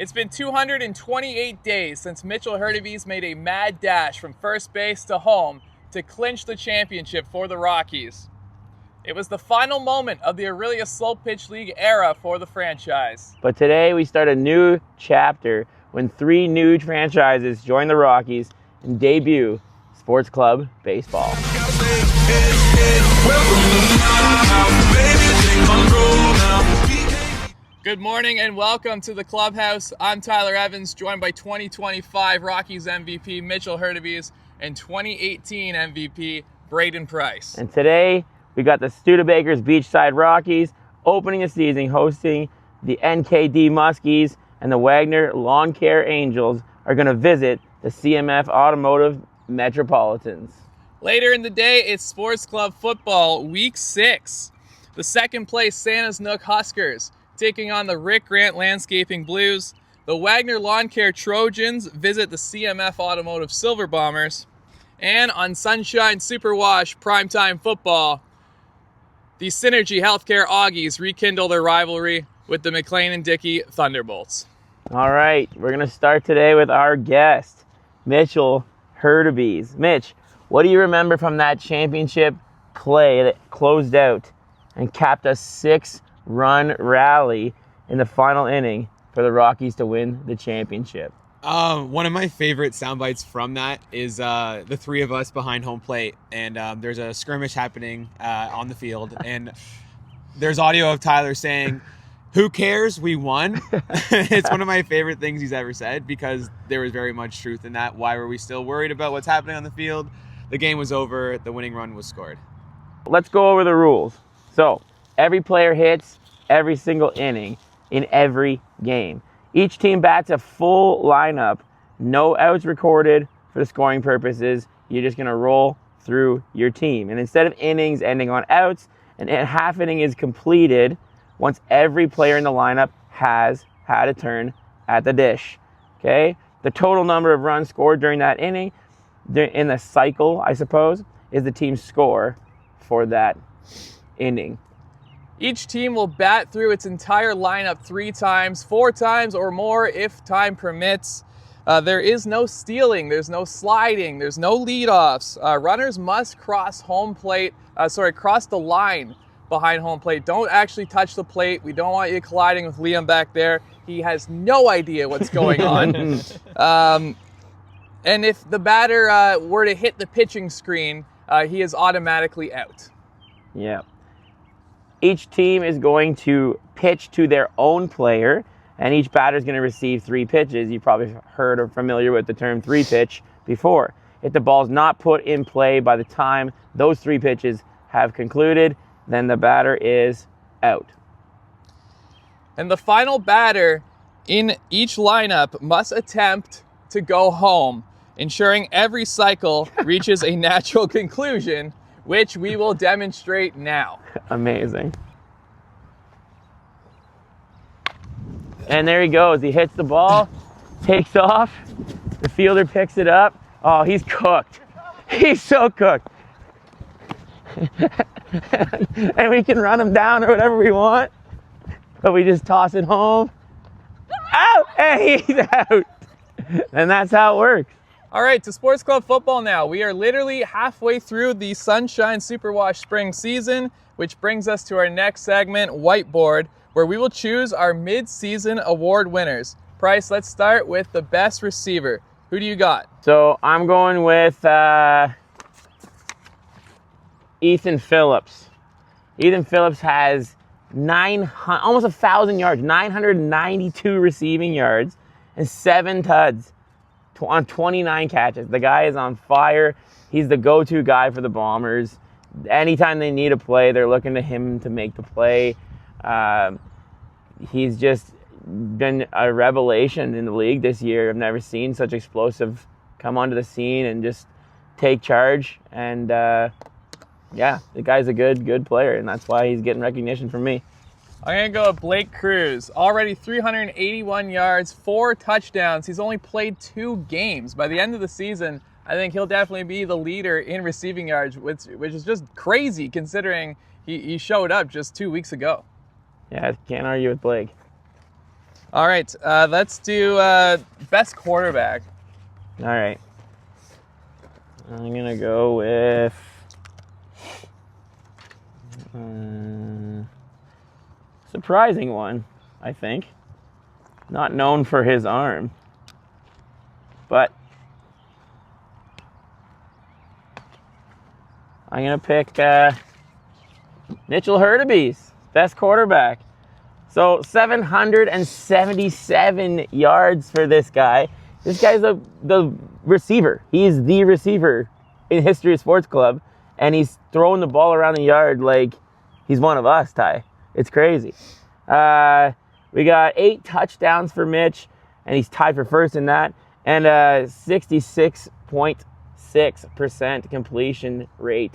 It's been 228 days since Mitchell Hurtubise made a mad dash from first base to home to clinch the championship for the Rockies. It was the final moment of the Orillia Slow Pitch League era for the franchise. But today we start a new chapter when 3 new franchises join the Rockies and debut SportsKlub Baseball. Good morning and welcome to the Clubhouse. I'm Tyler Evans, joined by 2025 Rockies MVP Mitchell Hurtubise and 2018 MVP Braeden Price. And today we got the Studebakers Beachside Rockies opening the season, hosting the NKD Muskies, and the Wagner Lawn Care Angels are going to visit the CMF Automotive Metropolitans. Later in the day, it's Sports Club Football Week 6. The second place Santa's Nook Huskers taking on the Rick Grant Landscaping Blues. The Wagner Lawn Care Trojans visit the CMF Automotive Silver Bombers. And on Sunshine Superwash Primetime Football, the Synergy Healthcare Augies rekindle their rivalry with the McLean and Dickey Thunderbolts. All right, we're going to start today with our guest, Mitchell Hurtubise. Mitch, what do you remember from that championship play that closed out and capped a 6-run rally in the final inning for the Rockies to win the championship? One of my favorite sound bites from that is the 3 of us behind home plate, and there's a skirmish happening on the field, and there's audio of Tyler saying, "Who cares? We won." It's one of my favorite things he's ever said because there was very much truth in that. Why were we still worried about what's happening on the field? The game was over. The winning run was scored. Let's go over the rules. So, every player hits every single inning in every game. Each team bats a full lineup, no outs recorded for the scoring purposes. You're just going to roll through your team. And instead of innings ending on outs, a half inning is completed once every player in the lineup has had a turn at the dish. Okay? The total number of runs scored during that inning, in the cycle, I suppose, is the team's score for that inning. Each team will bat through its entire lineup 3 times, 4 times or more if time permits. There is no stealing, there's no sliding, there's no leadoffs. Runners must cross cross the line behind home plate. Don't actually touch the plate. We don't want you colliding with Liam back there. He has no idea what's going on. And if the batter were to hit the pitching screen, he is automatically out. Yeah. Each team is going to pitch to their own player, and each batter is going to receive 3 pitches. You've probably heard or familiar with the term 3-pitch before. If the ball is not put in play by the time those 3 pitches have concluded, then the batter is out. And the final batter in each lineup must attempt to go home, ensuring every cycle reaches a natural conclusion, which we will demonstrate now. Amazing. And there he goes. He hits the ball, takes off. The fielder picks it up. Oh, he's cooked. He's so cooked. And we can run him down or whatever we want, but we just toss it home. Out! And he's out. And that's how it works. All right, to Sports Club Football now. We are literally halfway through the Sunshine Superwash spring season, which brings us to our next segment, Whiteboard, where we will choose our mid-season award winners. Price, let's start with the best receiver. Who do you got? So I'm going with Ethan Phillips. Ethan Phillips has almost 1,000 yards, 992 receiving yards, and 7 tuds on 29 catches. The guy is on fire. He's the go-to guy for the Bombers. Anytime they need a play, they're looking to him to make the play. He's just been a revelation in the league this year. I've never seen such explosive come onto the scene and just take charge. And yeah, the guy's a good player, and that's why he's getting recognition from me. I'm going to go with Blake Cruz. Already 381 yards, 4 touchdowns. He's only played 2 games. By the end of the season, I think he'll definitely be the leader in receiving yards, which is just crazy considering he showed up just 2 weeks ago. Yeah, I can't argue with Blake. All right, let's do best quarterback. All right. I'm going to go with surprising one, I think. Not known for his arm, but I'm going to pick Mitchell Hurtubise, best quarterback. So 777 yards for this guy. This guy's the receiver. He's the receiver in history of Sports Club, and he's throwing the ball around the yard like he's one of us, Ty. It's crazy. We got 8 touchdowns for Mitch, and he's tied for first in that, and 66.6% completion rate.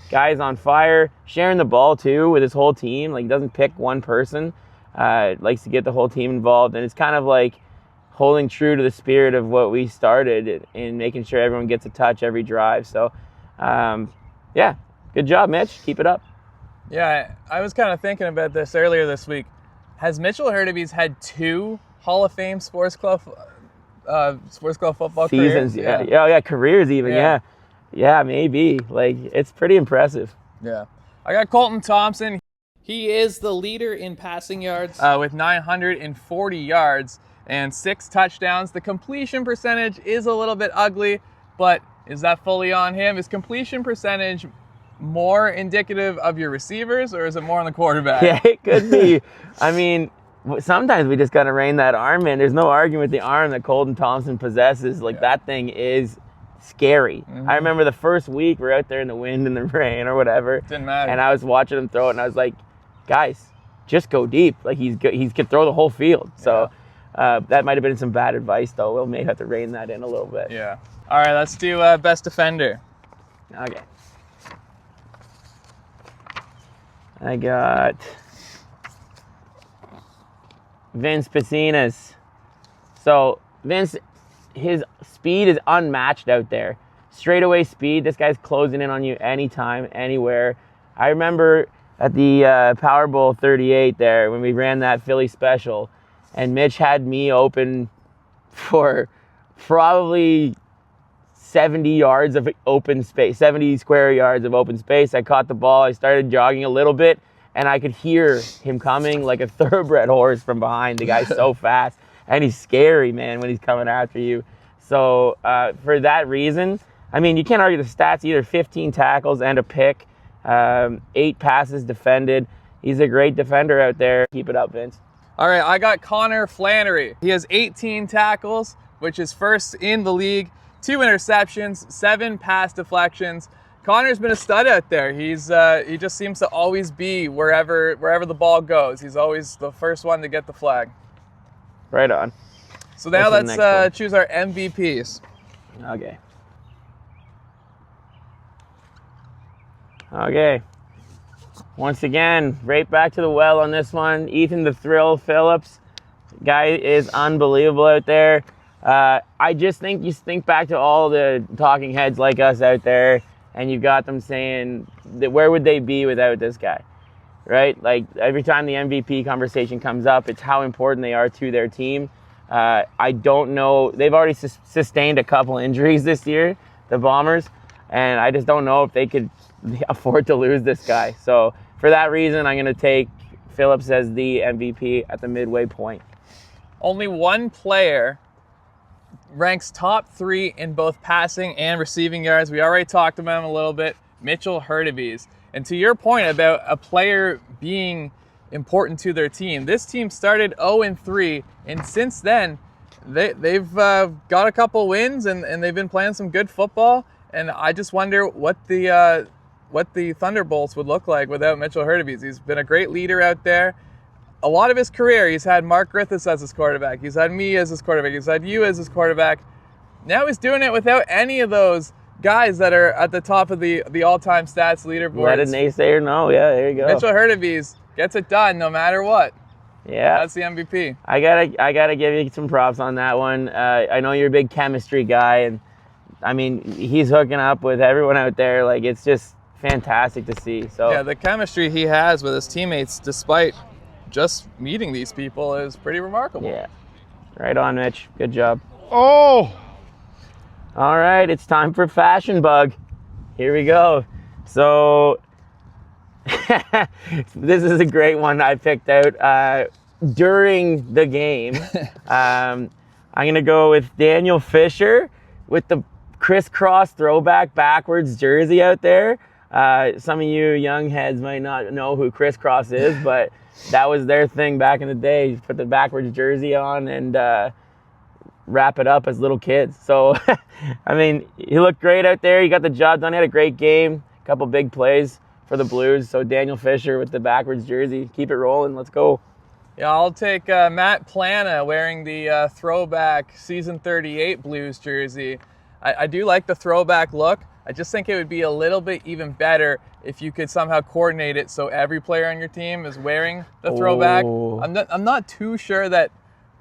Guy's on fire, sharing the ball too with his whole team. Like, he doesn't pick one person. Likes to get the whole team involved, and it's kind of like holding true to the spirit of what we started in making sure everyone gets a touch every drive. So, yeah, good job, Mitch. Keep it up. Yeah, I was kind of thinking about this earlier this week. Has Mitchell Hurtubise had 2 Hall of Fame Sports Club football seasons? Careers? Yeah, careers even. Yeah, maybe. Like, it's pretty impressive. Yeah, I got Colton Thompson. He is the leader in passing yards with 940 yards and 6 touchdowns. The completion percentage is a little bit ugly, but is that fully on him? Is completion percentage more indicative of your receivers, or is it more on the quarterback? Yeah, it could be. I mean, sometimes we just got to rein that arm in. There's no argument with the arm that Colton Thompson possesses. Like, that thing is scary. Mm-hmm. I remember the first week we're out there in the wind and the rain or whatever. Didn't matter. And I was watching him throw it, and I was like, guys, just go deep. Like, he can throw the whole field. So that might have been some bad advice, though. We may have to rein that in a little bit. Yeah. All right, let's do best defender. Okay. I got Vince Pecinas. So Vince, his speed is unmatched out there. Straightaway speed. This guy's closing in on you anytime, anywhere. I remember at the Powerball 38 there when we ran that Philly special, and Mitch had me open for probably 70 yards of open space, 70 square yards of open space. I caught the ball. I started jogging a little bit, and I could hear him coming like a thoroughbred horse from behind. The guy's so fast, and he's scary, man, when he's coming after you. So for that reason, I mean, you can't argue the stats either. 15 tackles and a pick, 8 passes defended. He's a great defender out there. Keep it up, Vince. All right, I got Connor Flannery. He has 18 tackles, which is first in the league. 2 interceptions, 7 pass deflections. Connor's been a stud out there. He just seems to always be wherever the ball goes. He's always the first one to get the flag. Right on. So now let's choose our MVPs. Okay. Once again, right back to the well on this one. Ethan the Thrill Phillips. Guy is unbelievable out there. I just think you think back to all the talking heads like us out there, and you've got them saying that where would they be without this guy, right? Like, every time the MVP conversation comes up, it's how important they are to their team. I don't know. They've already sustained a couple injuries this year, the Bombers, and I just don't know if they could afford to lose this guy. So for that reason, I'm going to take Phillips as the MVP at the midway point. Only one player ranks top 3 in both passing and receiving yards. We already talked about him a little bit, Mitchell Hurtubise. And to your point about a player being important to their team, this team started 0-3, and since then, they've got a couple wins, and they've been playing some good football. And I just wonder what the Thunderbolts would look like without Mitchell Hurtubise. He's been a great leader out there. A lot of his career, he's had Mark Griffiths as his quarterback. He's had me as his quarterback. He's had you as his quarterback. Now he's doing it without any of those guys that are at the top of the all-time stats leaderboard. Let a naysayer know. Yeah, there you go. Mitchell Hurtubise gets it done no matter what. Yeah, that's the MVP. I gotta give you some props on that one. I know you're a big chemistry guy, and I mean, he's hooking up with everyone out there. Like, it's just fantastic to see. So yeah, the chemistry he has with his teammates, despite just meeting these people is pretty remarkable. Yeah. Right on, Mitch. Good job. Oh! All right, it's time for Fashion Bug. Here we go. So this is a great one I picked out during the game. I'm going to go with Daniel Fisher with the crisscross throwback backwards jersey out there. Some of you young heads might not know who crisscross is, but that was their thing back in the day. You put the backwards jersey on and wrap it up as little kids. So, I mean, he looked great out there. He got the job done. He had a great game, a couple big plays for the Blues. So Daniel Fisher with the backwards jersey. Keep it rolling. Let's go. Yeah, I'll take Matt Plana wearing the throwback Season 38 Blues jersey. I do like the throwback look. I just think it would be a little bit even better if you could somehow coordinate it so every player on your team is wearing the throwback. Oh. I'm not too sure that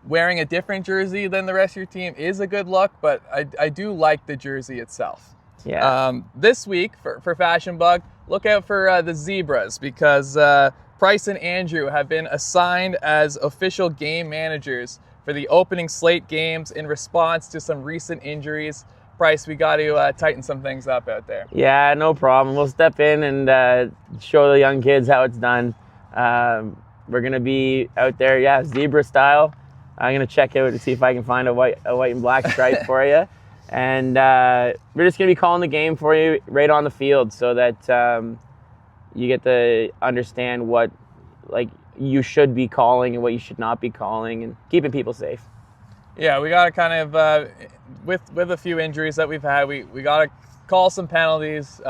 wearing a different jersey than the rest of your team is a good look, but I do like the jersey itself. Yeah. This week for Fashion Bug, look out for the Zebras because Price and Andrew have been assigned as official game managers for the opening slate games in response to some recent injuries. Price, we got to tighten some things up out there. Yeah, no problem. We'll step in and show the young kids how it's done. We're going to be out there, yeah, zebra style. I'm going to check out to see if I can find a white and black stripe for you. And we're just going to be calling the game for you right on the field so that you get to understand what you should be calling and what you should not be calling and keeping people safe. Yeah, we got to kind of, with a few injuries that we've had, we got to call some penalties.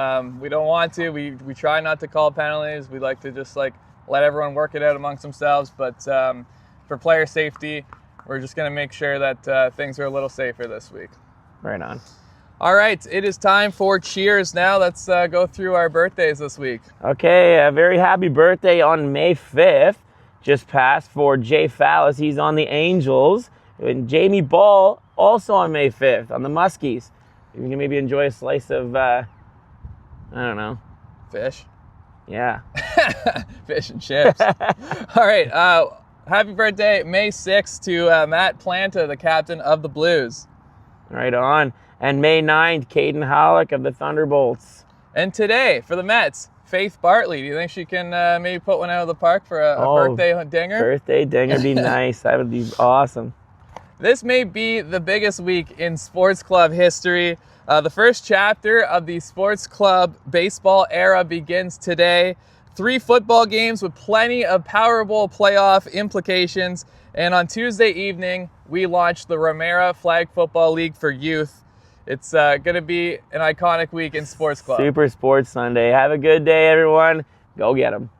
We don't want to. We try not to call penalties. We like to just let everyone work it out amongst themselves. But for player safety, we're just going to make sure that things are a little safer this week. Right on. All right, it is time for cheers now. Let's go through our birthdays this week. Okay, a very happy birthday on May 5th. Just passed for Jay Fallis. He's on the Angels. And Jamie Ball, also on May 5th, on the Muskies. You can maybe enjoy a slice of, I don't know. Fish. Yeah. Fish and chips. All right, happy birthday, May 6th, to Matt Planta, the captain of the Blues. Right on. And May 9th, Caden Hollick of the Thunderbolts. And today, for the Mets, Faith Bartley. Do you think she can maybe put one out of the park for a birthday dinger? Birthday dinger would be nice. That would be awesome. This may be the biggest week in sports club history. The first chapter of the Sports Club Baseball era begins today. 3 football games with plenty of Powerball playoff implications. And on Tuesday evening, we launched the Romera Flag Football League for Youth. It's going to be an iconic week in Sports Club. Super Sports Sunday. Have a good day, everyone. Go get 'em.